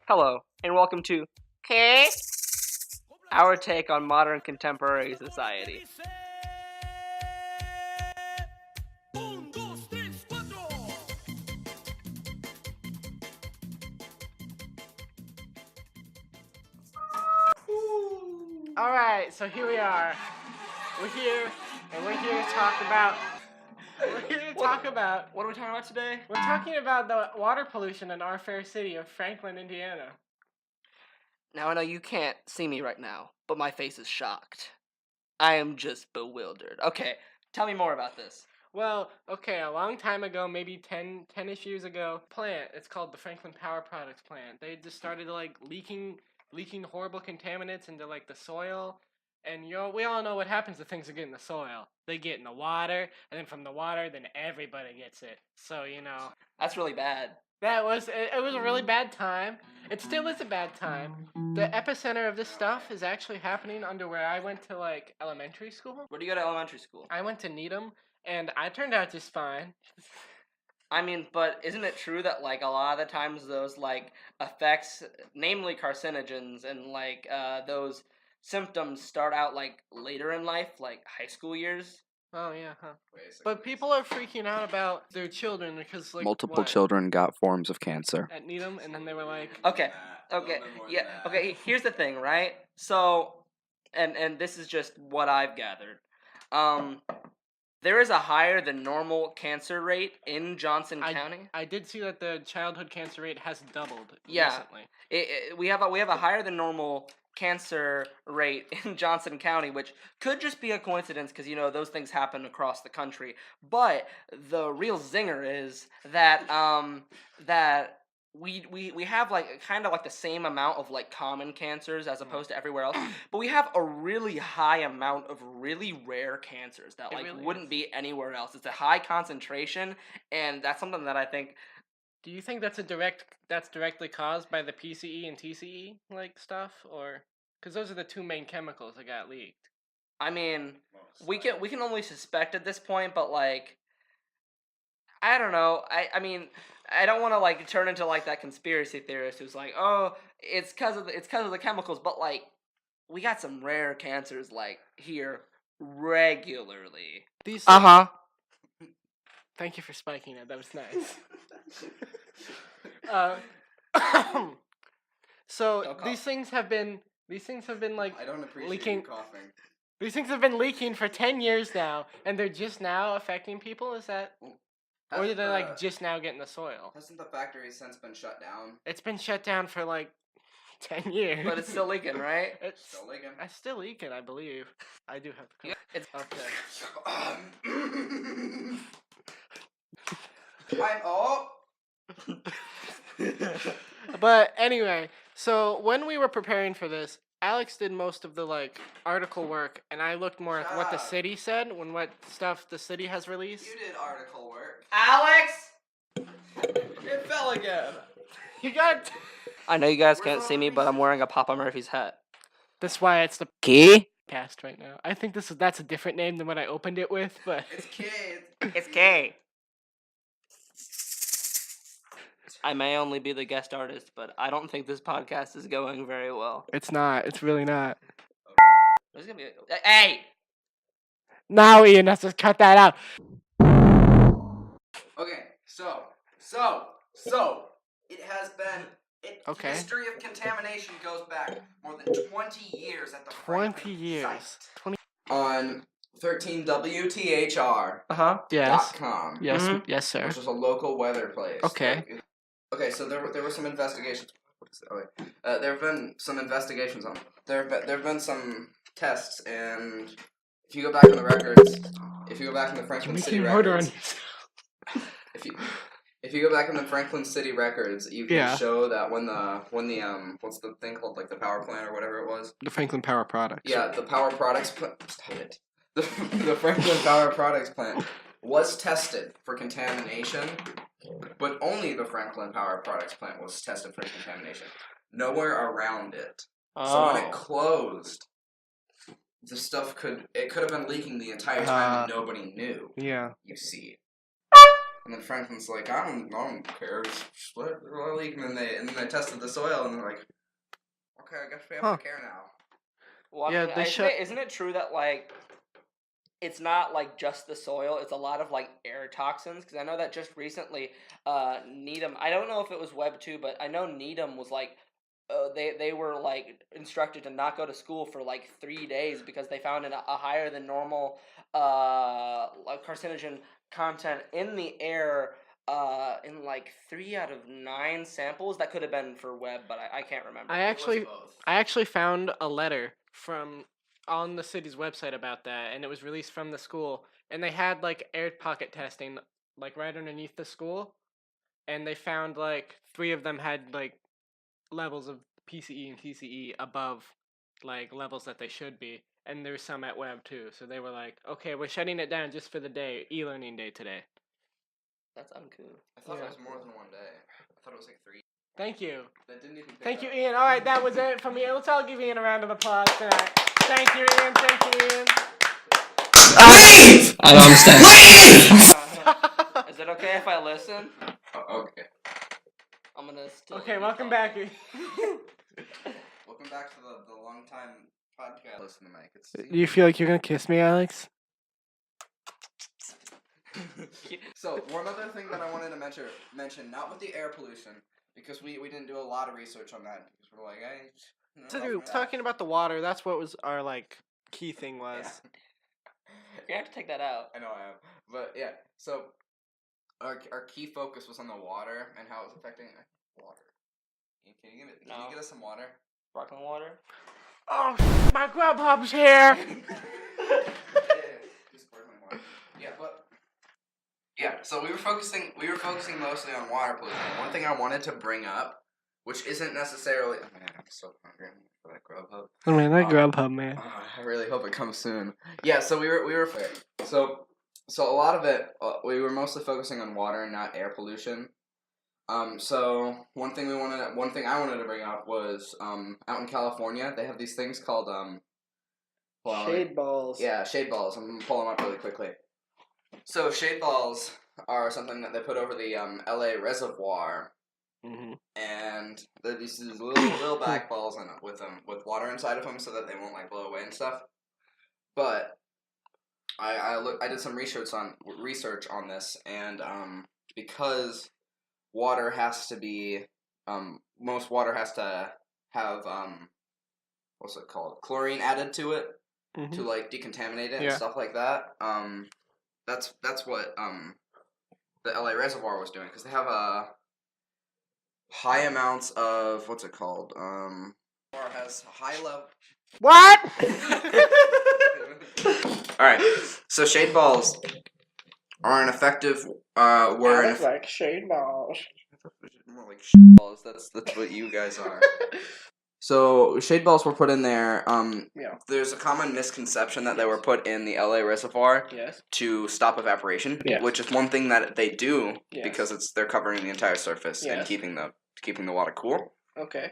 Hello, and welcome to K, our take on modern contemporary society. Alright, so here we are. We're here to talk about. What are we talking about today? We're talking about the water pollution in our fair city of Franklin, Indiana. Now I know you can't see me right now, but my face is shocked. I am just bewildered. Okay, tell me more about this. Well, okay, a long time ago, maybe 10-ish years ago, it's called the Franklin Power Products plant. They just started leaking horrible contaminants into the soil. And we all know what happens if things get in the soil. They get in the water, and then from the water, then everybody gets it. So, That's really bad. it was a really bad time. It still is a bad time. The epicenter of this stuff is actually happening under where I went to elementary school. Where do you go to elementary school? I went to Needham, and I turned out just fine. I mean, but isn't it true that a lot of the times those effects, namely carcinogens and those symptoms start out later in life, like high school years? Oh yeah, huh? But people are freaking out about their children because multiple children got forms of cancer at Needham, and then they were like, okay, yeah, okay. Here's the thing, right? So, and this is just what I've gathered. There is a higher than normal cancer rate in Johnson County. I did see that the childhood cancer rate has doubled recently. We have a higher than normal cancer rate in Johnson County, which could just be a coincidence because those things happen across the country. But the real zinger is that that we have kind of the same amount of common cancers as opposed to everywhere else, but we have a really high amount of really rare cancers that really wouldn't be anywhere else. It's a high concentration, and that's something that I think. Do you think that's directly caused by the PCE and TCE stuff, or because those are the two main chemicals that got leaked? I mean, we can only suspect at this point, but I don't know. I mean, I don't want to turn into that conspiracy theorist who's like, oh, it's because of the chemicals, but we got some rare cancers here regularly. These Thank you for spiking it. That was nice. So these things have been I don't appreciate leaking. you coughing. These things have been leaking for 10 years now, and they're just now affecting people. Is that? Or did they just now get in the soil? Hasn't the factory since been shut down? It's been shut down for 10 years. But it's still leaking, right? It's still leaking. It's still leaking, I believe. I do have to. It's okay. But anyway, so when we were preparing for this, Alex did most of the article work, and I looked more at what the city said, what stuff the city has released. You did article work. Alex! It fell again. You got. I know you guys can't see me, but I'm wearing a Papa Murphy's hat. That's why it's the QueCast right now. I think that's a different name than what I opened it with, but it's K. It's K. I may only be the guest artist, but I don't think this podcast is going very well. It's not. It's really not. There's gonna be hey! Now Ian has to cut that out. Okay, so it has been. Okay. History of contamination goes back more than 20 years at the 20 years. Site. 20. On 13WTHR. Yes. .com. Yes. Mhm. Yes, sir. Which is a local weather place. Okay. Okay, so there were some investigations. There have been some investigations on. There have been some tests, and if you go back in the records, if you go back in the Franklin City records, if you go back in the Franklin City records, you can show that when the what's the thing called the power plant or whatever it was. The Franklin Power Products. Yeah, the power products plant. Stop it. The Franklin Power Products plant was tested for contamination. But only the Franklin Power Products plant was tested for contamination. Nowhere around it. So when it closed, the stuff could have been leaking the entire time and nobody knew. Yeah. You see. And then Franklin's like, I don't care, just let it leak. And then they tested the soil, and they're like, okay, I guess we have to care now. Well, Yeah, they shut. Isn't it true that like it's not like just the soil; it's a lot of like air toxins? Because I know that just recently, Needham. I don't know if it was Web 2, but I know Needham was like. They were like instructed to not go to school for like 3 days because they found a higher than normal like carcinogen content in the air in like 3 out of 9 samples. That could have been for Web, but I can't remember. I actually found a letter from on the city's website about that, and it was released from the school, and they had like air pocket testing like right underneath the school, and they found like 3 of them had like levels of PCE and TCE above like levels that they should be, and there's some at Web too. So they were like, okay, we're shutting it down just for the day, e-learning day today. That's uncool. I thought it was more than 1 day. I thought it was like 3. Thank you. That didn't even. Thank you, Ian. All right, that was it from me. Let's all give Ian a round of applause tonight. Thank you, Ian. Thank you, Ian. Leave! I don't understand. Leave! Is it okay if I listen? Okay. I'm gonna still. Okay, be welcome talking. back. Welcome back to the long time podcast. Listen to Mike. Do you feel like you're gonna kiss me, Alex? So one other thing that I wanted to mention, not with the air pollution, because we didn't do a lot of research on that, because we're like, hey. So talking about the water, that's what was our like key thing was. You have to take that out. I know I am, but yeah. So our key focus was on the water and how it was affecting water. Can you get us some water? Sparkling water. Oh, my Grubhub's here. Just sparkling water. Yeah, but yeah. So we were focusing mostly on water pollution. One thing I wanted to bring up, which isn't necessarily. Oh man, I'm so hungry for that Grubhub. I mean, that Grubhub, man. I really hope it comes soon. Yeah, so we were so a lot of it we were mostly focusing on water and not air pollution. So one thing I wanted to bring up was out in California they have these things called Shade balls. Yeah, shade balls. I'm gonna pull them up really quickly. So shade balls are something that they put over the LA reservoir. Mm-hmm. And they're these little back balls with water inside of them so that they won't like blow away and stuff. But I did some research on this, and because water has to be most water has to have what's it called, chlorine added to it to like decontaminate it and stuff like that. That's what the LA reservoir was doing, because they have high amounts of what's it called? Or has high level. What? All right. So shade balls are an effective. like shade balls. More like shade balls. That's what you guys are. So shade balls were put in there. There's a common misconception that they were put in the LA reservoir to stop evaporation, which is one thing that they do because they're covering the entire surface and keeping the water cool. Okay.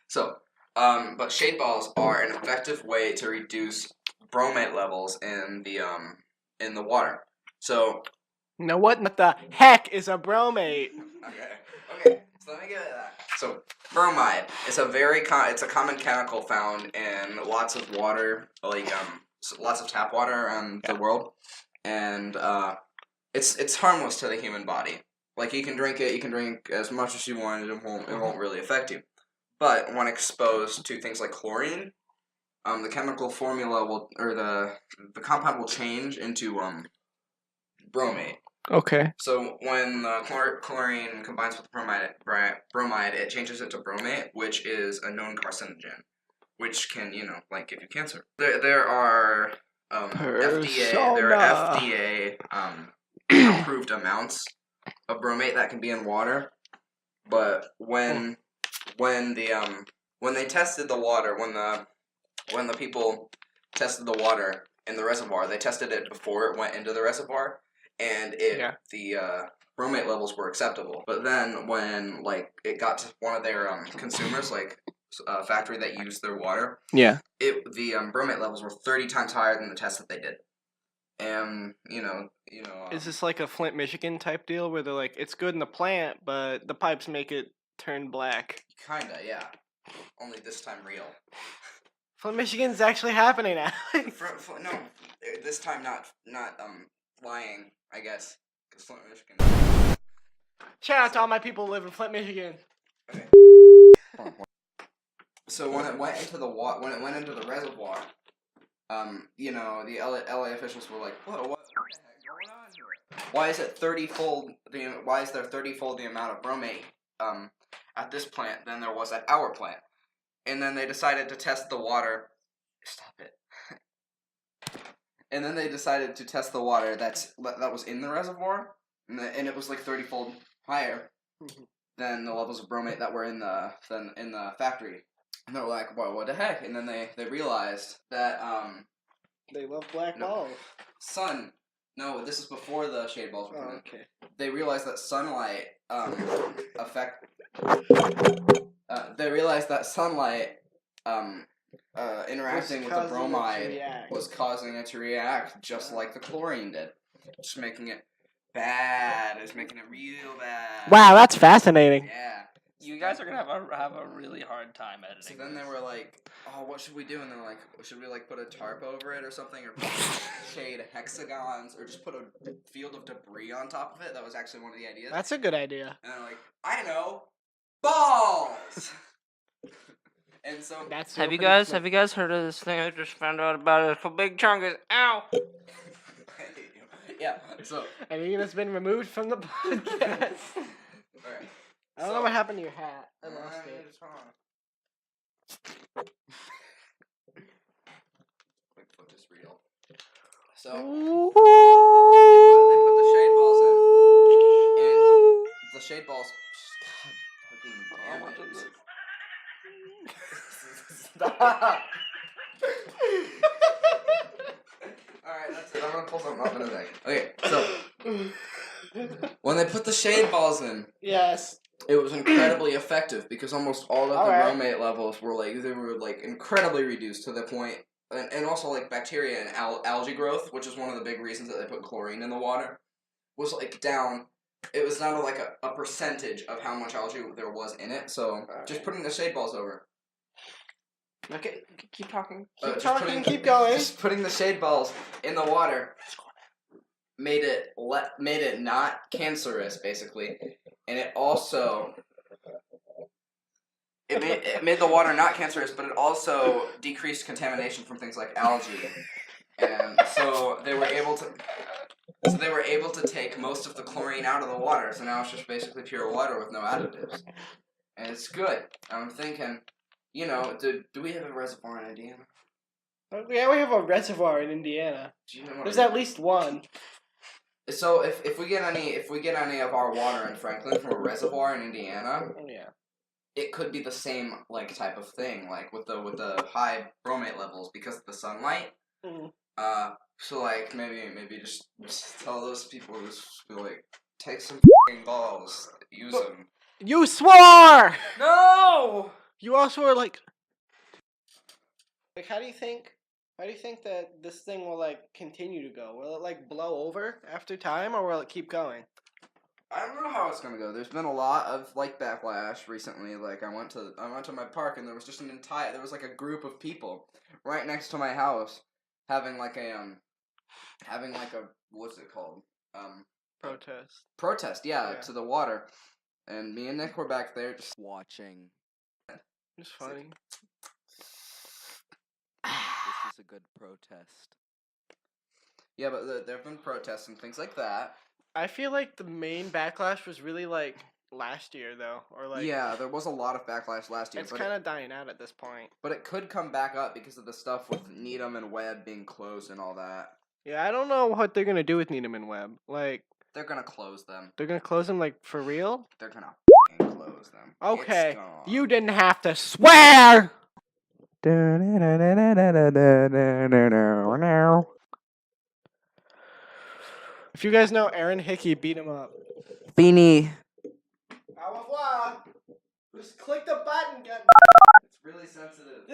So, but shade balls are an effective way to reduce bromate levels in the water. So. Now what the heck is a bromate? Okay. So let me get at that. So bromide is it's a common chemical found in lots of water, like lots of tap water around the world, and it's harmless to the human body. Like you can drink it, you can drink as much as you want, it won't really affect you. But when exposed to things like chlorine, the chemical formula the compound will change into bromate. Okay. So when the chlorine combines with bromide, it changes it to bromate, which is a known carcinogen, which can, like give you cancer. There are FDA approved amounts of bromate that can be in water, but when they tested the water, when the people tested the water in the reservoir, they tested it before it went into the reservoir. And the bromate levels were acceptable. But then when it got to one of their consumers, like a factory that used their water, the bromate levels were 30 times higher than the test that they did. and Is this like a Flint, Michigan type deal where they're like, it's good in the plant, but the pipes make it turn black? kinda, yeah. Only this time real. Flint, Michigan's actually happening now. No, this time not lying, I guess, because Flint, Michigan. Shout out to all my people who live in Flint, Michigan. Okay. So when it went into the reservoir, the LA officials were like, "Whoa, what the heck going on here? Why is it 30-fold? Why is there 30-fold the amount of bromate at this plant than there was at our plant?" And then they decided to test the water. Stop it. And then they decided to test the water that was in the reservoir, and it was like 30-fold higher than the levels of bromate that were in the factory. And they were like, "Well, what the heck?" And then they realized that They love black balls. No, this is before the shade balls were put in. Okay. They realized that sunlight they realized that sunlight interacting with the bromide was causing it to react just like the chlorine did, just making it bad. It's making it real bad. Wow, that's fascinating. Yeah. You guys are gonna have a really hard time editing. So then they were like, "Oh, what should we do?" And they're like, "Should we like put a tarp over it or something, or put shade hexagons, or just put a field of debris on top of it?" That was actually one of the ideas. That's a good idea. And they're like, "I know, balls." And so Have you guys heard of this thing I just found out about? If a big chunk is ow. yeah. So And Ian has been removed from the podcast. alright. I don't know what happened to your hat. I lost it. Quick foot is real. So Ooh. they put the shade balls in, and the shade balls. God fucking damn it! Stop. Alright, that's it. I'm gonna pull something up in a sec. Okay, so when they put the shade balls in, Yes. it was incredibly effective because almost all of the Alright. bromate levels were incredibly reduced to the point, and also like bacteria and algae growth, which is one of the big reasons that they put chlorine in the water, was like down. It was down to like a percentage of how much algae there was in it. So just putting the shade balls over. Okay, keep talking. Keep going. Just putting the shade balls in the water made it not cancerous, basically, and it also it made the water not cancerous, but it also decreased contamination from things like algae, and so they were able to take most of the chlorine out of the water. So now it's just basically pure water with no additives, and it's good. I'm thinking. Do we have a reservoir in Indiana? Yeah, we have a reservoir in Indiana. Do you know what There's I mean? at least one. So if we get any of our water in Franklin from a reservoir in Indiana, Yeah. it could be the same type of thing, like with the high bromate levels because of the sunlight. Mm. So like maybe just tell those people just be like, take some balls, use them. You swore! No! You also were like, how do you think that this thing will like continue to go? Will it like blow over after time, or will it keep going? I don't know how it's gonna go. There's been a lot of like backlash recently. Like I went to my park and there was just there was like a group of people right next to my house having like a what's it called? Protest, yeah, to the water. And me and Nick were back there just watching. It's funny. This is a good protest. Yeah, but there have been protests and things like that. I feel like the main backlash was really like last year though, or like yeah, there was a lot of backlash last year. It's kind of dying out at this point. But it could come back up because of the stuff with Needham and Webb being closed and all that. Yeah, I don't know what they're gonna do with Needham and Webb. Like they're gonna close them. They're gonna close them like for real? They're gonna close them. Okay, you didn't have to swear. If you guys know Aaron Hickey, beat him up. Beanie. Au revoir. Just click the button. It's really sensitive.